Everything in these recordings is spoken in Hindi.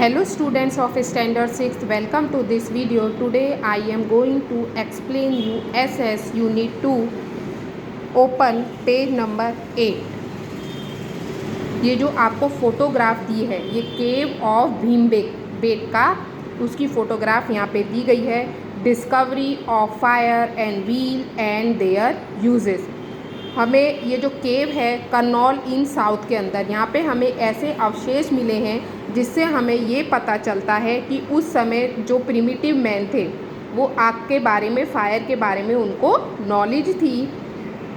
Hello students of standard 6th, welcome to this video. Today I am going to explain you SS unit 2. Open page number 8. ये जो आपको फोटोग्राफ दी है ये केव ऑफ भीमबेटका उसकी फ़ोटोग्राफ यहाँ पे दी गई है। Discovery of fire and wheel and there uses. हमें ये जो केव है कर्नौल इन साउथ के अंदर, यहाँ पे हमें ऐसे अवशेष मिले हैं जिससे हमें ये पता चलता है कि उस समय जो प्रिमिटिव मैन थे वो आग के बारे में, फायर के बारे में उनको नॉलेज थी।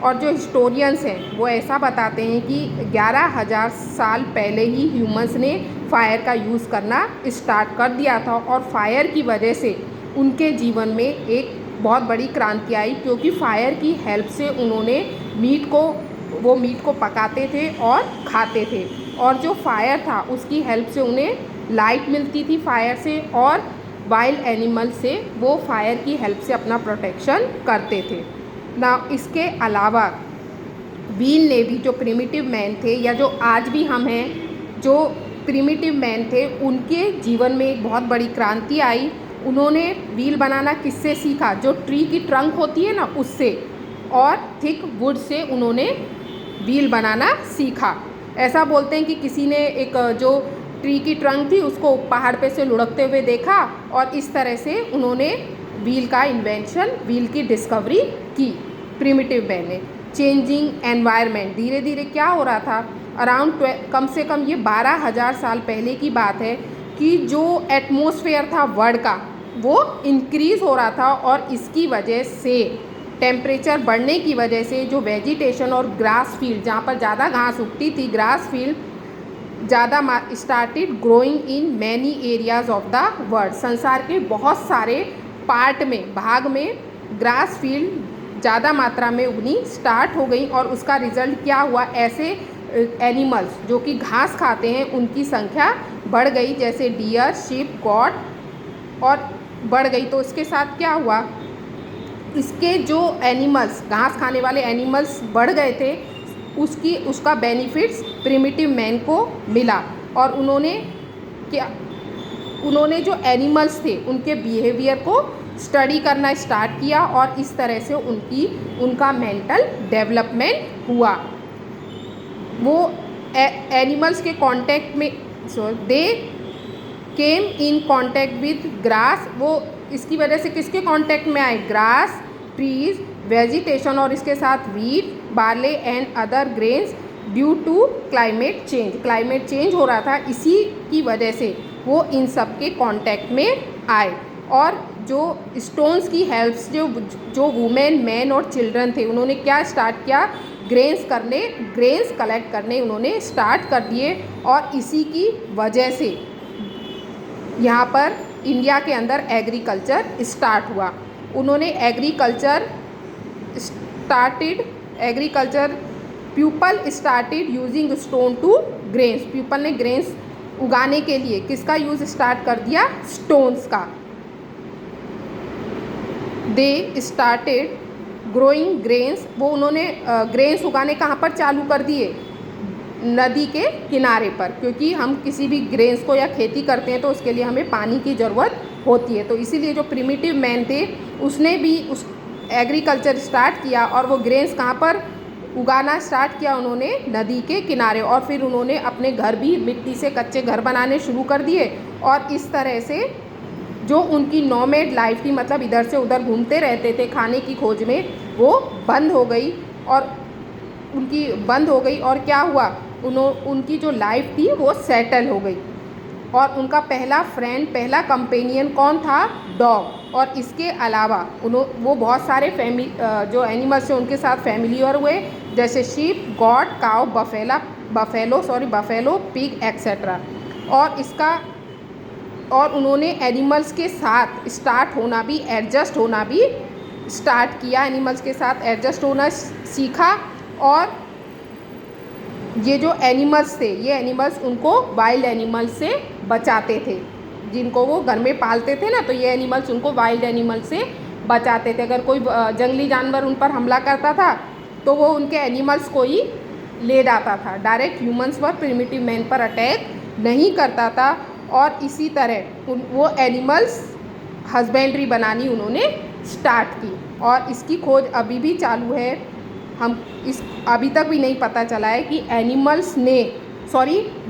और जो हिस्टोरियंस हैं वो ऐसा बताते हैं कि 11,000 साल पहले ही ह्यूमंस ने फायर का यूज़ करना स्टार्ट कर दिया था और फायर की वजह से उनके जीवन में एक बहुत बड़ी क्रांति आई, क्योंकि फायर की हेल्प से उन्होंने मीट को पकाते थे और खाते थे। और जो फायर था उसकी हेल्प से उन्हें लाइट मिलती थी फायर से, और वाइल्ड एनिमल से वो फायर की हेल्प से अपना प्रोटेक्शन करते थे ना। इसके अलावा व्हील ने भी, जो प्रिमिटिव मैन थे या जो आज भी हम हैं, जो प्रिमिटिव मैन थे उनके जीवन में एक बहुत बड़ी क्रांति आई। उन्होंने व्हील बनाना किससे सीखा? जो ट्री की ट्रंक होती है ना उससे, और थिक वुड से उन्होंने व्हील बनाना सीखा। ऐसा बोलते हैं कि किसी ने एक जो ट्री की ट्रंक थी उसको पहाड़ पे से लुढ़कते हुए देखा और इस तरह से उन्होंने व्हील का इन्वेंशन, व्हील की डिस्कवरी की प्रिमिटिव मैन ने। चेंजिंग एनवायरनमेंट, धीरे धीरे क्या हो रहा था, अराउंड कम से कम ये 12,000 साल पहले की बात है कि जो एटमॉस्फेयर था वर्ल्ड का वो इंक्रीज़ हो रहा था, और इसकी वजह से टेम्परेचर बढ़ने की वजह से जो वेजिटेशन और ग्रास फील्ड, जहाँ पर ज़्यादा घास उगती थी, ग्रास फील्ड ज़्यादा started growing in many areas of the world. संसार के बहुत सारे पार्ट में, भाग में ग्रास फील्ड ज़्यादा मात्रा में उगनी स्टार्ट हो गई, और उसका रिज़ल्ट क्या हुआ, ऐसे एनिमल्स जो कि घास खाते हैं उनकी संख्या बढ़ गई, जैसे डियर, शीप, गॉट, और बढ़ गई। तो इसके साथ क्या हुआ, इसके जो एनिमल्स, घास खाने वाले एनिमल्स बढ़ गए थे, उसका बेनिफिट्स प्रिमिटिव मैन को मिला। और उन्होंने जो एनिमल्स थे उनके बिहेवियर को स्टडी करना स्टार्ट किया, और इस तरह से उनका मेंटल डेवलपमेंट हुआ। वो एनिमल्स के कांटेक्ट में, दे केम इन कांटेक्ट विद ग्रास, वो इसकी वजह से किसके कांटेक्ट में आए, ग्रास, ट्रीज, वेजिटेशन, और इसके साथ wheat, barley and other grains due to climate change. Climate change हो रहा था, इसी की वजह से वो इन सब के कांटेक्ट में आए। और जो स्टोन्स की हेल्प से जो वुमेन, मैन और चिल्ड्रन थे, उन्होंने क्या स्टार्ट किया, ग्रेन्स कलेक्ट करने उन्होंने स्टार्ट कर दिए। और इसी की वजह से यहाँ पर इंडिया के अंदर एग्रीकल्चर स्टार्ट हुआ। उन्होंने people started using stone to grains. People ने ग्रेन्स उगाने के लिए किसका यूज़ स्टार्ट कर दिया, स्टोन्स का। दे स्टार्टेड ग्रोइंग ग्रेन्स, वो उन्होंने ग्रेन्स उगाने कहाँ पर चालू कर दिए, नदी के किनारे पर, क्योंकि हम किसी भी ग्रेन्स को या खेती करते हैं तो उसके लिए हमें पानी की ज़रूरत होती है। तो इसीलिए जो प्रिमिटिव मैन थे उसने भी उस एग्रीकल्चर स्टार्ट किया, और वो ग्रेन्स कहाँ पर उगाना स्टार्ट किया, उन्होंने नदी के किनारे। और फिर उन्होंने अपने घर भी मिट्टी से कच्चे घर बनाने शुरू कर दिए, और इस तरह से जो उनकी नॉमेड लाइफ थी, मतलब इधर से उधर घूमते रहते थे खाने की खोज में, वो बंद हो गई। और क्या हुआ, उनकी जो लाइफ थी वो सेटल हो गई। और उनका पहला फ्रेंड, पहला कंपेनियन कौन था, डॉग। और इसके अलावा वो बहुत सारे जो एनिमल्स हैं उनके साथ फैमिलियर हुए, जैसे sheep, got, cow, buffalo, pig etcetera. और उन्होंने एनिमल्स के साथ एडजस्ट होना भी स्टार्ट किया, एनिमल्स के साथ एडजस्ट होना सीखा। और ये जो एनिमल्स थे, ये एनिमल्स उनको वाइल्ड एनिमल्स से बचाते थे, जिनको वो घर में पालते थे ना, तो ये एनिमल्स उनको वाइल्ड एनिमल से बचाते थे। अगर कोई जंगली जानवर उन पर हमला करता था तो वो उनके एनिमल्स को ही ले जाता था, डायरेक्ट ह्यूमंस पर, प्रिमिटिव मैन पर अटैक नहीं करता था। और इसी तरह वो एनिमल्स हस्बेंड्री बनानी उन्होंने स्टार्ट की और इसकी खोज अभी भी चालू है। हम इस अभी तक भी नहीं पता चला है कि एनिमल्स ने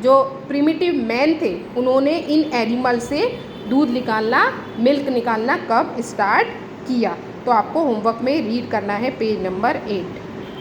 जो प्रिमिटिव मैन थे उन्होंने इन एनिमल से दूध निकालना, मिल्क निकालना कब स्टार्ट किया। तो आपको होमवर्क में रीड करना है पेज नंबर 8।